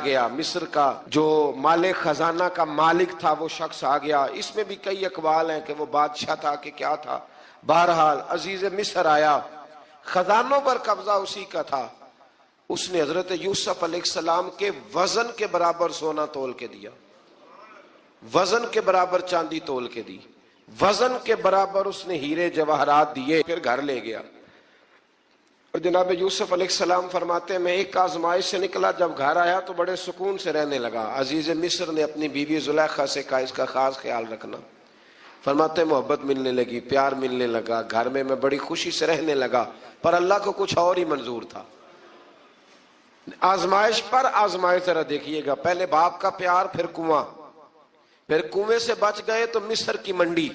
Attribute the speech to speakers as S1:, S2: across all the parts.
S1: گیا، مصر کا جو مال خزانہ کا مالک تھا وہ شخص آ گیا. اس میں بھی کئی اقوال ہیں کہ وہ بادشاہ تھا کہ کیا تھا. بہرحال عزیز مصر آیا، خزانوں پر قبضہ اسی کا تھا. اس نے حضرت یوسف علیہ السلام کے وزن کے برابر سونا تول کے دیا، وزن کے برابر چاندی تول کے دی، وزن کے برابر اس نے ہیرے جواہرات دیے، پھر گھر لے گیا. اور جناب یوسف علیہ السلام فرماتے ہیں میں ایک آزمائش سے نکلا، جب گھر آیا تو بڑے سکون سے رہنے لگا. عزیز مصر نے اپنی بیوی زلیخا سے کہا اس کا خاص خیال رکھنا. فرماتے ہیں محبت ملنے لگی، پیار ملنے لگا، گھر میں بڑی خوشی سے رہنے لگا. پر اللہ کو کچھ اور ہی منظور تھا. آزمائش پر آزمائش ذرا دیکھیے گا، پہلے باپ کا پیار، پھر کنواں، پھر کنویں سے بچ گئے تو مصر کی منڈی.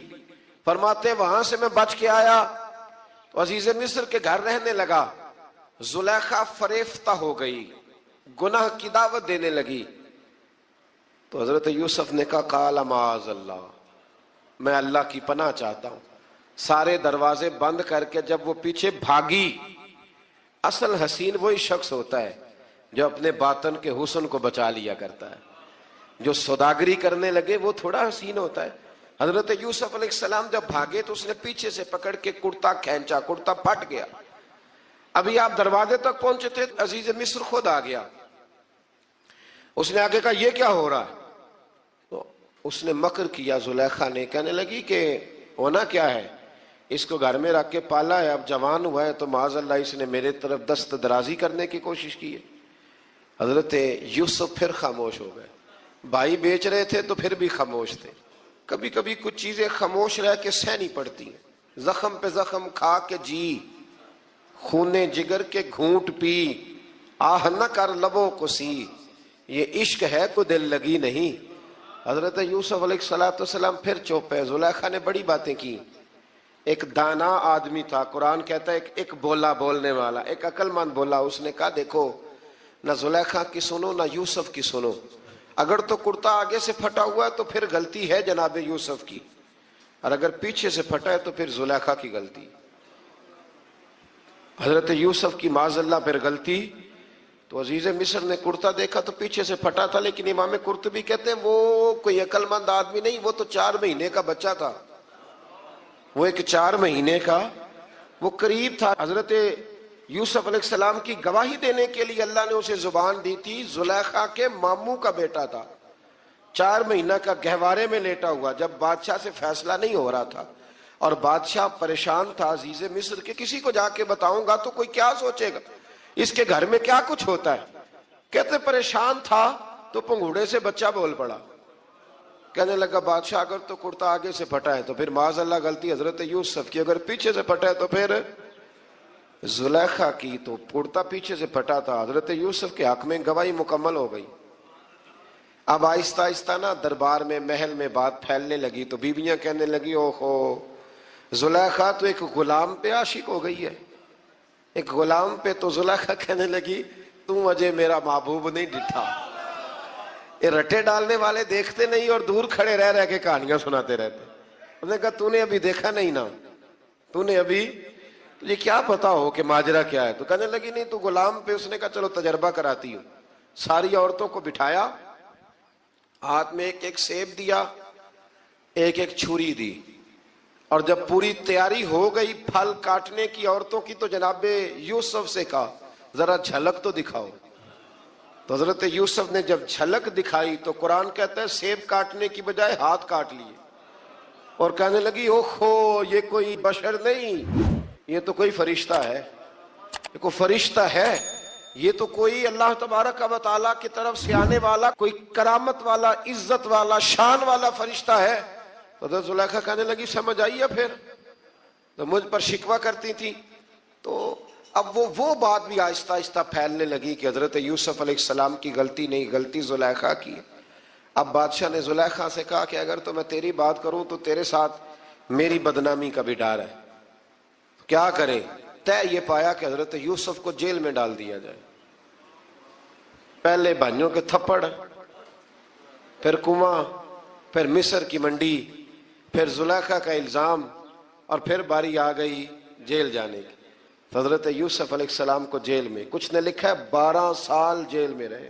S1: فرماتے ہیں وہاں سے میں بچ کے آیا تو عزیز مصر کے گھر رہنے لگا. زلیخا فریفتہ ہو گئی، گناہ کی دعوت دینے لگی. تو حضرت یوسف نے کہا قال معاذ اللہ، میں اللہ کی پناہ چاہتا ہوں. سارے دروازے بند کر کے جب وہ پیچھے بھاگی، اصل حسین وہی شخص ہوتا ہے جو اپنے باطن کے حسن کو بچا لیا کرتا ہے. جو سوداگری کرنے لگے وہ تھوڑا حسین ہوتا ہے. حضرت یوسف علیہ السلام جب بھاگے تو اس نے پیچھے سے پکڑ کے کرتا کھینچا، کرتا پھٹ گیا. ابھی آپ دروازے تک پہنچے تھے، عزیز مصر خود آ گیا. اس نے آگے کہا یہ کیا ہو رہا ہے؟ تو اس نے مکر کیا. زلیخا نے کہنے لگی کہ ہونا کیا ہے، اس کو گھر میں رکھ کے پالا ہے، اب جوان ہوا ہے تو معاذ اللہ اس نے میرے طرف دست درازی کرنے کی کوشش کی ہے. حضرت یوسف پھر خاموش ہو گئے. بھائی بیچ رہے تھے تو پھر بھی خاموش تھے. کبھی کبھی کچھ چیزیں خاموش رہ کے سہنی پڑتی ہیں. زخم پہ زخم کھا کے جی، خونے جگر کے گھونٹ پی، آہ نہ کر لبوں کو سی، یہ عشق ہے کو دل لگی نہیں. حضرت یوسف علیہ السلام پھر چپ ہے. زلیخا نے بڑی باتیں کی. ایک دانا آدمی تھا، قرآن کہتا ہے ایک بولا بولنے والا، ایک عقل مند بولا. اس نے کہا دیکھو نہ زلیخا کی سنو نہ یوسف کی سنو. اگر تو کرتا آگے سے پھٹا ہوا ہے تو پھر غلطی ہے جناب یوسف کی، اور اگر پیچھے سے پھٹا ہے تو پھر زلیخا کی غلطی. حضرت یوسف کی معاذ اللہ پھر غلطی. تو عزیز مصر نے کرتا دیکھا تو پیچھے سے پھٹا تھا، لیکن امام قرطبی کہتے ہیں وہ کوئی عقل مند آدمی نہیں، وہ تو 4 مہینے کا بچہ تھا. وہ ایک 4 مہینے کا وہ قریب تھا. حضرت یوسف علیہ السلام کی گواہی دینے کے لیے اللہ نے اسے زبان دی تھی. زلیخا کے ماموں کا بیٹا تھا، 4 مہینہ کا گہوارے میں لیٹا ہوا. جب بادشاہ سے فیصلہ نہیں ہو رہا تھا اور بادشاہ پریشان تھا عزیز مصر کے کسی کو جا کے بتاؤں گا تو کوئی کیا سوچے گا، اس کے گھر میں کیا کچھ ہوتا ہے. کہتے پریشان تھا تو پنگوڑے سے بچہ بول پڑا. کہنے لگا بادشاہ اگر تو کرتا آگے سے پھٹا ہے تو پھر معاذ اللہ غلطی حضرت یوسف کی، اگر پیچھے سے پھٹا ہے تو پھر زلیخا کی. تو کرتا پیچھے سے پھٹا تھا. حضرت یوسف کے حق میں گواہی مکمل ہو گئی. اب آہستہ آہستہ نا دربار میں محل میں بات پھیلنے لگی. تو بیویاں کہنے لگی اوہو زلیخا تو ایک غلام پہ عاشق ہو گئی ہے، ایک غلام پہ. تو زلیخا کہنے لگی تم اجے میرا محبوب نہیں ڈٹھا. یہ رٹے ڈالنے والے دیکھتے نہیں اور دور کھڑے رہ رہ کے کہانیاں سناتے رہتے. انہوں نے کہا تو نے ابھی دیکھا نہیں نا، تو نے ابھی تجھے کیا پتا ہو کہ ماجرا کیا ہے. تو کہنے لگی نہیں تو غلام پہ. اس نے کہا چلو تجربہ کراتی ہوں. ساری عورتوں کو بٹھایا، ہاتھ میں ایک ایک سیب دیا، ایک ایک چھری دی، اور جب پوری تیاری ہو گئی پھل کاٹنے کی عورتوں کی تو جناب یوسف سے کہا ذرا جھلک تو دکھاؤ. تو حضرت یوسف نے جب جھلک دکھائی تو قرآن کہتا ہے سیب کاٹنے کی بجائے ہاتھ کاٹ لیے، اور کہنے لگی اوہو یہ کوئی بشر نہیں، یہ تو کوئی فرشتہ ہے، یہ کوئی فرشتہ ہے، یہ تو کوئی اللہ تبارک و تعالیٰ کی طرف سے آنے والا کوئی کرامت والا عزت والا شان والا فرشتہ ہے. حضرت زلیخا کہنے لگی سمجھ آئی ہے پھر تو مجھ پر شکوہ کرتی تھی. تو اب وہ بات بھی آہستہ آہستہ پھیلنے لگی کہ حضرت یوسف علیہ السلام کی غلطی نہیں، غلطی زلیخا کی. اب بادشاہ نے زلیخا سے کہا کہ اگر تو میں تیری بات کروں تو تیرے ساتھ میری بدنامی کا بھی ڈر ہے، کیا کرے؟ طے یہ پایا کہ حضرت یوسف کو جیل میں ڈال دیا جائے. پہلے بھائیوں کے تھپڑ، پھر کنواں، پھر مصر کی منڈی، پھر زلیخا کا الزام، اور پھر باری آ گئی جیل جانے کی. حضرت یوسف علیہ السلام کو جیل میں، کچھ نے لکھا ہے 12 سال جیل میں رہے.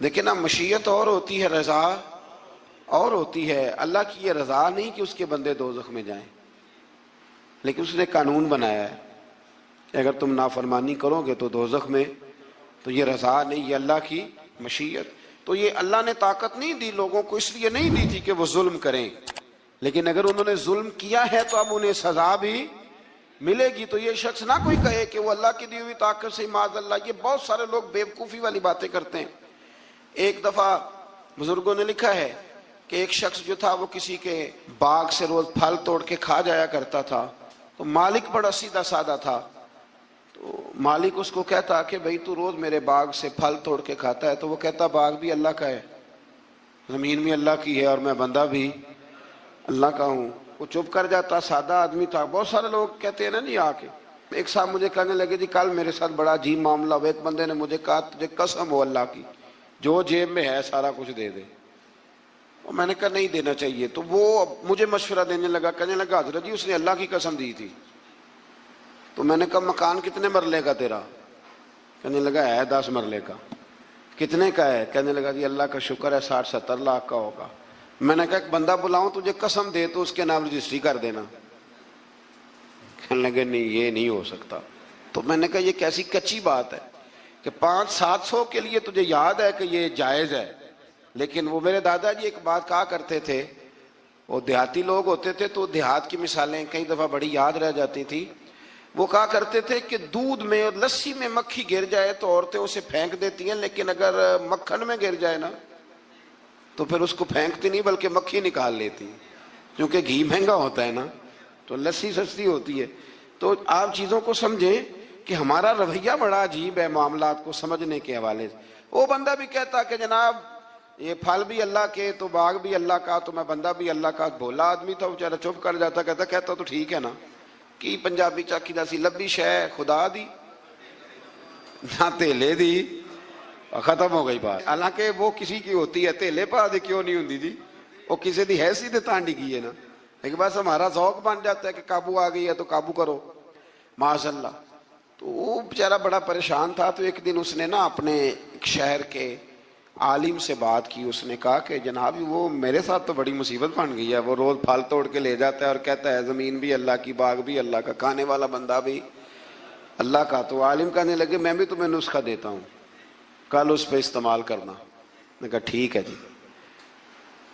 S1: دیکھیں نا، مشیت اور ہوتی ہے، رضا اور ہوتی ہے۔ اللہ کی یہ رضا نہیں کہ اس کے بندے دوزخ میں جائیں، لیکن اس نے قانون بنایا ہے کہ اگر تم نافرمانی کرو گے تو دوزخ میں، تو یہ رضا نہیں، یہ اللہ کی مشیت۔ تو یہ اللہ نے طاقت نہیں دی لوگوں کو، اس لیے نہیں دی تھی کہ وہ ظلم کریں، لیکن اگر انہوں نے ظلم کیا ہے تو اب انہیں سزا بھی ملے گی۔ تو یہ شخص نہ کوئی کہے کہ وہ اللہ کی دی ہوئی طاقت سے، معاذ اللہ، یہ بہت سارے لوگ بیوقوفی والی باتیں کرتے ہیں۔ ایک دفعہ بزرگوں نے لکھا ہے کہ ایک شخص جو تھا وہ کسی کے باغ سے روز پھل توڑ کے کھا جایا کرتا تھا، تو مالک بڑا سیدھا سادہ تھا، تو مالک اس کو کہتا کہ بھئی تو روز میرے باغ سے پھل توڑ کے کھاتا ہے، تو وہ کہتا باغ بھی اللہ کا ہے، زمین بھی اللہ کی ہے، اور میں بندہ بھی اللہ کا ہوں۔ وہ چپ کر جاتا، سادہ آدمی تھا۔ بہت سارے لوگ کہتے ہیں نا نہیں آ کے، ایک صاحب مجھے کہنے لگے جی کل میرے ساتھ بڑا عجیب معاملہ ہوا، ایک بندے نے مجھے کہا تجھے قسم ہو اللہ کی جو جیب میں ہے سارا کچھ دے دے، اور میں نے کہا نہیں دینا چاہیے۔ تو وہ مجھے مشورہ دینے لگا، کہنے لگا حضرت جی اس نے اللہ کی قسم دی تھی۔ تو میں نے کہا مکان کتنے مرلے کا تیرا؟ کہنے لگا ہے 10 مرلے کا۔ کتنے کا ہے؟ کہنے لگا جی اللہ کا شکر ہے 60-70 لاکھ کا ہوگا۔ میں نے کہا ایک بندہ بلاؤں تجھے قسم دے تو اس کے نام رجسٹری کر دینا۔ کہنے لگے نہیں یہ نہیں ہو سکتا۔ تو میں نے کہا یہ کیسی کچی بات ہے کہ 500-700 کے لیے تجھے یاد ہے کہ یہ جائز ہے، لیکن وہ میرے دادا جی ایک بات کہا کرتے تھے، وہ دیہاتی لوگ ہوتے تھے تو دیہات کی مثالیں کئی دفعہ بڑی یاد رہ جاتی تھی۔ وہ کہا کرتے تھے کہ دودھ میں اور لسی میں مکھی گر جائے تو عورتیں اسے پھینک دیتی ہیں، لیکن اگر مکھن میں گر جائے نا تو پھر اس کو پھینکتی نہیں بلکہ مکھی نکال لیتی، کیونکہ گھی مہنگا ہوتا ہے نا تو لسی سستی ہوتی ہے۔ تو آپ چیزوں کو سمجھیں کہ ہمارا رویہ بڑا عجیب ہے معاملات کو سمجھنے کے حوالے سے۔ وہ بندہ بھی کہتا کہ جناب یہ پھل بھی اللہ کے تو باغ بھی اللہ کا تو میں بندہ بھی اللہ کا۔ بھولا آدمی تھا بیچارہ، چپ کر جاتا، کہتا تو ٹھیک ہے نا، کی پنجابی چاکی داسی لبی شے خدا دی نہ تیلے دی، ختم ہو گئی بات۔ حالانکہ وہ کسی کی ہوتی ہے، تیلے پا دے کیوں نہیں ہوتی جی، وہ کسی دی حیثیت تانڈی کی ہے نا، لیکن بس ہمارا ذوق بن جاتا ہے کہ قابو آ گئی ہے تو قابو کرو، معاذ اللہ۔ تو وہ بیچارہ بڑا پریشان تھا۔ تو ایک دن اس نے نا اپنے ایک شہر کے عالم سے بات کی، اس نے کہا کہ جناب وہ میرے ساتھ تو بڑی مصیبت بن گئی ہے، وہ روز پھل توڑ کے لے جاتا ہے اور کہتا ہے زمین بھی اللہ کی، باغ بھی اللہ کا، کھانے والا بندہ بھی اللہ کا۔ تو عالم کہنے لگے میں بھی تمہیں نسخہ دیتا ہوں، کل اس پہ استعمال کرنا۔ میں کہا ٹھیک ہے جی۔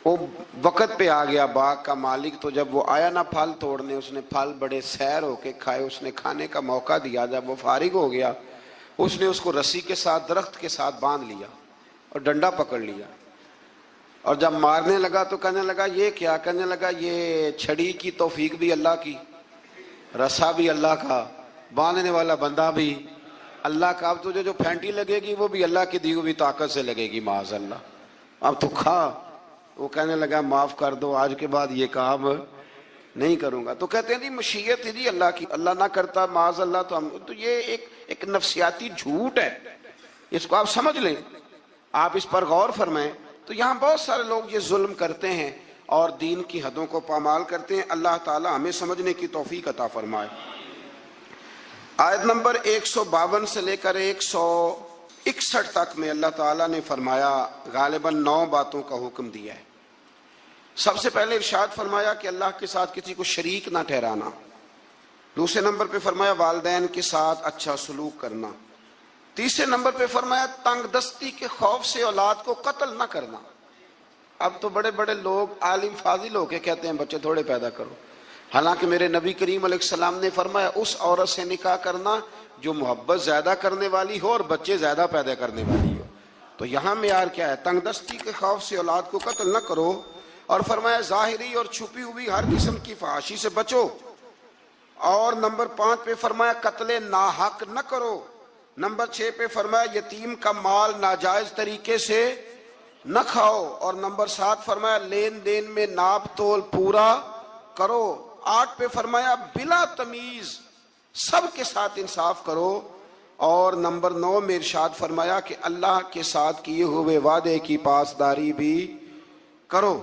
S1: وہ وقت پہ آ گیا باغ کا مالک، تو جب وہ آیا نا پھل توڑنے، اس نے پھل بڑے سیر ہو کے کھائے، اس نے کھانے کا موقع دیا۔ جب وہ فارغ ہو گیا اس نے اس کو رسی کے ساتھ درخت کے ساتھ باندھ لیا اور ڈنڈا پکڑ لیا، اور جب مارنے لگا تو کہنے لگا یہ کیا؟ کہنے لگا یہ چھڑی کی توفیق بھی اللہ کی، رسا بھی اللہ کا، باندھنے والا بندہ بھی اللہ کا، اب تجھے جو پھینٹی لگے گی وہ بھی اللہ کی دی ہوئی طاقت سے لگے گی، معاذ اللہ، اب تو کھا۔ وہ کہنے لگا معاف کر دو، آج کے بعد یہ کام نہیں کروں گا۔ تو کہتے ہیں جی مشیت ہے جی اللہ کی، اللہ نہ کرتا معاذ اللہ تو ہم، تو یہ ایک نفسیاتی جھوٹ ہے، اس کو آپ سمجھ لیں، آپ اس پر غور فرمائیں۔ تو یہاں بہت سارے لوگ یہ ظلم کرتے ہیں اور دین کی حدوں کو پامال کرتے ہیں۔ اللہ تعالی ہمیں سمجھنے کی توفیق عطا فرمائے۔ آیت نمبر 152 سے لے کر 161 تک میں اللہ تعالیٰ نے فرمایا، غالباً 9 باتوں کا حکم دیا ہے۔ سب سے پہلے ارشاد فرمایا کہ اللہ کے ساتھ کسی کو شریک نہ ٹھہرانا۔ دوسرے نمبر پہ فرمایا والدین کے ساتھ اچھا سلوک کرنا۔ تیسرے نمبر پہ فرمایا تنگ دستی کے خوف سے اولاد کو قتل نہ کرنا۔ اب تو بڑے بڑے لوگ عالم فاضل ہو کے کہتے ہیں بچے تھوڑے پیدا کرو، حالانکہ میرے نبی کریم علیہ السلام نے فرمایا اس عورت سے نکاح کرنا جو محبت زیادہ کرنے والی ہو اور بچے زیادہ پیدا کرنے والی ہو۔ تو یہاں معیار کیا ہے؟ تنگ دستی کے خوف سے اولاد کو قتل نہ کرو، اور فرمایا ظاہری اور چھپی ہوئی ہر قسم کی فحاشی سے بچو، اور نمبر 5 پہ فرمایا قتل ناحق نہ کرو، نمبر 6 پہ فرمایا یتیم کا مال ناجائز طریقے سے نہ کھاؤ، اور نمبر 7 فرمایا لین دین میں ناپ تول پورا کرو، 8 پہ فرمایا بلا تمیز سب کے ساتھ انصاف کرو، اور نمبر 9 میں ارشاد فرمایا کہ اللہ کے ساتھ کیے ہوئے وعدے کی پاسداری بھی کرو۔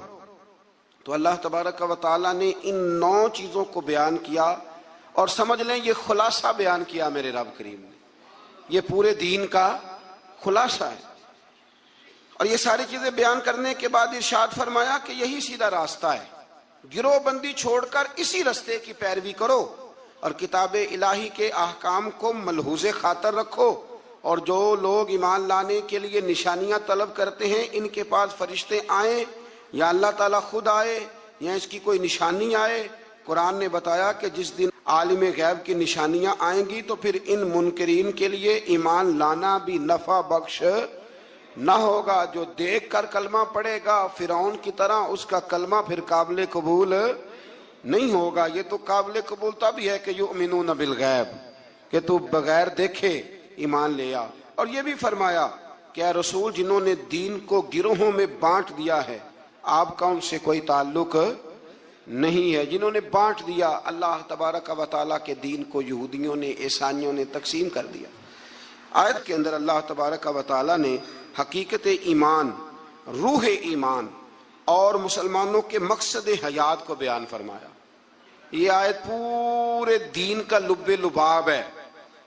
S1: تو اللہ تبارک و تعالیٰ نے ان 9 چیزوں کو بیان کیا، اور سمجھ لیں یہ خلاصہ بیان کیا میرے رب کریم نے، یہ پورے دین کا خلاصہ ہے۔ اور یہ ساری چیزیں بیان کرنے کے بعد ارشاد فرمایا کہ یہی سیدھا راستہ ہے، گروہ بندی چھوڑ کر اسی راستے کی پیروی کرو اور کتاب الہی کے احکام کو ملحوظ خاطر رکھو، اور جو لوگ ایمان لانے کے لیے نشانیاں طلب کرتے ہیں ان کے پاس فرشتے آئیں یا اللہ تعالیٰ خود آئے یا اس کی کوئی نشانی آئے، قرآن نے بتایا کہ جس دن عالم غیب کی نشانیاں آئیں گی تو پھر ان منکرین کے لیے ایمان لانا بھی نفع بخش نہ ہوگا۔ جو دیکھ کر کلمہ پڑھے گا فرعون کی طرح، اس کا کلمہ پھر قابل قبول نہیں ہوگا۔ یہ تو قابل قبول تب ہی ہے کہ یؤمنون بالغیب، کہ تو بغیر دیکھے ایمان لے آ۔ اور یہ بھی فرمایا کہ اے رسول، جنہوں نے دین کو گروہوں میں بانٹ دیا ہے آپ کا ان سے کوئی تعلق نہیں ہے۔ جنہوں نے بانٹ دیا اللہ تبارک و تعالیٰ کے دین کو، یہودیوں نے عیسائیوں نے تقسیم کر دیا۔ آیت کے اندر اللہ تبارک و تعالیٰ نے حقیقت ایمان، روح ایمان اور مسلمانوں کے مقصد حیات کو بیان فرمایا۔ یہ آیت پورے دین کا لب لباب ہے۔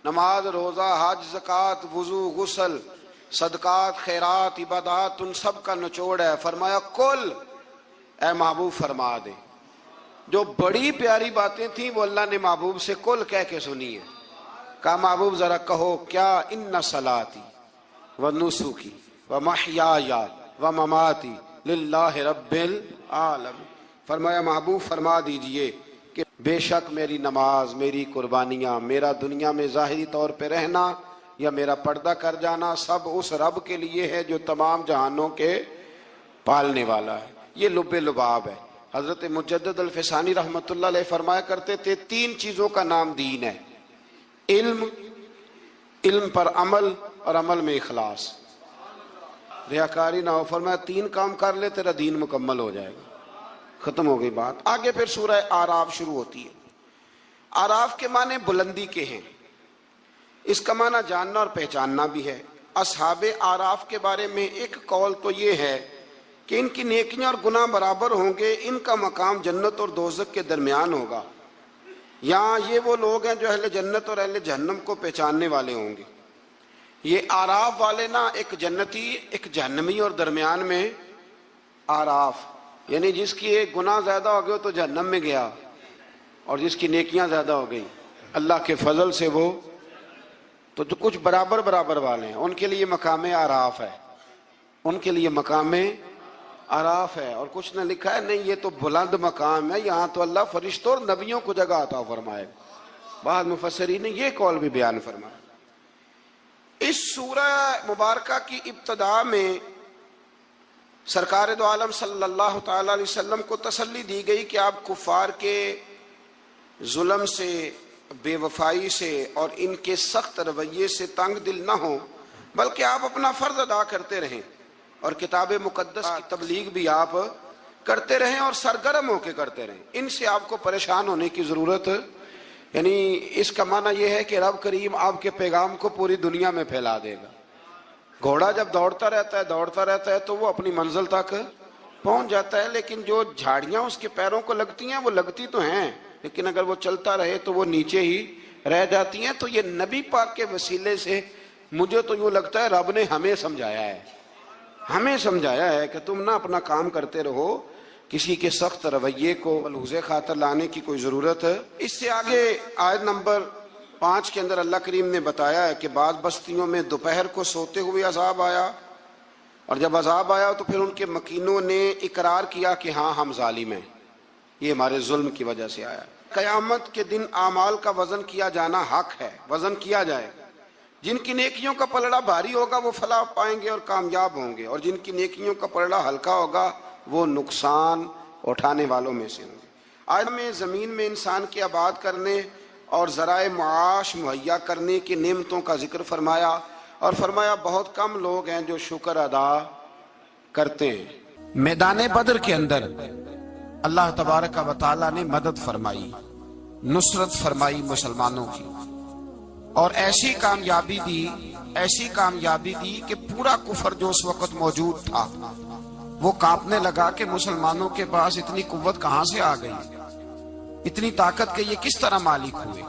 S1: نماز، روزہ، حج، زکوٰۃ، وضو، غسل، صدقات، خیرات، عبادات، ان سب کا نچوڑ ہے۔ فرمایا کل، اے محبوب فرما دے۔ جو بڑی پیاری باتیں تھیں وہ اللہ نے محبوب سے کل کہہ کے سنی ہے۔ کہا محبوب ذرا کہو کیا، ان صلاتی و نسکی و محیای و مماتی للہ رب العالمین۔ فرمایا محبوب فرما دیجئے کہ بے شک میری نماز، میری قربانیاں، میرا دنیا میں ظاہری طور پہ رہنا یا میرا پردہ کر جانا سب اس رب کے لیے ہے جو تمام جہانوں کے پالنے والا ہے۔ یہ لب لباب ہے۔ حضرت مجدد الفسانی رحمۃ اللہ علیہ فرمایا کرتے تھے تین چیزوں کا نام دین ہے، علم، علم پر عمل اور عمل میں اخلاص، ریاکاری نہ ہو۔ فرمایا تین کام کر لے تیرا دین مکمل ہو جائے گا۔ ختم ہو گئی بات۔ آگے پھر سورہ اعراف شروع ہوتی ہے۔ اعراف کے معنی بلندی کے ہیں، اس کا معنی جاننا اور پہچاننا بھی ہے۔ اصحاب اعراف کے بارے میں ایک قول تو یہ ہے کہ ان کی نیکیاں اور گناہ برابر ہوں گے، ان کا مقام جنت اور دوزخ کے درمیان ہوگا۔ یہاں یہ وہ لوگ ہیں جو اہل جنت اور اہل جہنم کو پہچاننے والے ہوں گے۔ یہ اعراف والے نا، ایک جنتی ایک جہنمی اور درمیان میں اعراف، یعنی جس کی ایک گناہ زیادہ ہو گئے تو جہنم میں گیا، اور جس کی نیکیاں زیادہ ہو گئی اللہ کے فضل سے وہ تو جو کچھ برابر برابر والے ہیں ان کے لیے مقام اعراف ہے، ان کے لیے مقام اعراف ہے۔ اور کچھ نے لکھا ہے نہیں یہ تو بلند مقام ہے، یہاں تو اللہ فرشتوں اور نبیوں کو جگہ عطا فرمائے۔ بعض مفسرین نے یہ قول بھی بیان فرمایا۔ اس سورہ مبارکہ کی ابتدا میں سرکار دو عالم صلی اللہ تعالی علیہ وسلم کو تسلی دی گئی کہ آپ کفار کے ظلم سے، بے وفائی سے اور ان کے سخت رویے سے تنگ دل نہ ہوں، بلکہ آپ اپنا فرض ادا کرتے رہیں اور کتاب مقدس کی تبلیغ بھی آپ کرتے رہیں اور سرگرم ہو کے کرتے رہیں۔ ان سے آپ کو پریشان ہونے کی ضرورت، یعنی اس کا معنی یہ ہے کہ رب کریم آپ کے پیغام کو پوری دنیا میں پھیلا دے گا۔ گھوڑا جب دوڑتا رہتا ہے تو وہ اپنی منزل تک پہنچ جاتا ہے، لیکن جو جھاڑیاں اس کے پیروں کو لگتی ہیں وہ لگتی تو ہیں، لیکن اگر وہ چلتا رہے تو وہ نیچے ہی رہ جاتی ہیں۔ تو یہ نبی پاک کے وسیلے سے مجھے تو یوں لگتا ہے رب نے ہمیں سمجھایا ہے کہ تم نہ اپنا کام کرتے رہو، کسی کے سخت رویے کو ملحوظ خاطر لانے کی کوئی ضرورت ہے۔ اس سے آگے آیت نمبر 5 کے اندر اللہ کریم نے بتایا ہے کہ بعض بستیوں میں دوپہر کو سوتے ہوئے عذاب آیا، اور جب عذاب آیا تو پھر ان کے مکینوں نے اقرار کیا کہ ہاں ہم ظالم ہیں، یہ ہمارے ظلم کی وجہ سے آیا۔ قیامت کے دن اعمال کا وزن کیا جانا حق ہے، وزن کیا جائے گا۔ جن کی نیکیوں کا پلڑا بھاری ہوگا وہ فلاح پائیں گے اور کامیاب ہوں گے، اور جن کی نیکیوں کا پلڑا ہلکا ہوگا وہ نقصان اٹھانے والوں میں سے ہوں گے۔ آج میں زمین میں انسان کے آباد کرنے اور ذرائع معاش مہیا کرنے کی نعمتوں کا ذکر فرمایا، اور فرمایا بہت کم لوگ ہیں جو شکر ادا کرتے ہیں۔ میدان بدر کے اندر اللہ تبارک و تعالی نے مدد فرمائی، نصرت فرمائی مسلمانوں کی، اور ایسی کامیابی دی کہ پورا کفر جو اس وقت موجود تھا وہ کانپنے لگا کہ مسلمانوں کے پاس اتنی قوت کہاں سے آ گئی، اتنی طاقت کے یہ کس طرح مالک ہوئے۔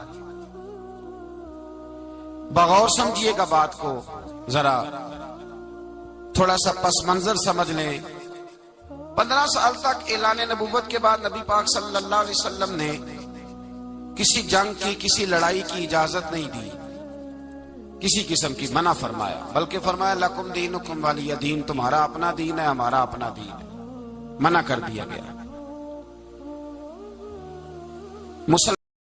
S1: بغور سمجھیے گا بات کو ذرا،
S2: تھوڑا سا پس منظر سمجھ لیں. 15 سال تک اعلان نبوت کے بعد نبی پاک صلی اللہ علیہ وسلم نے کسی جنگ کی، کسی لڑائی کی اجازت نہیں دی، کسی قسم کی منع فرمایا، بلکہ فرمایا لکم دینکم ولی دین، تمہارا اپنا دین ہے، ہمارا اپنا دین ہے. منع کر دیا گیا.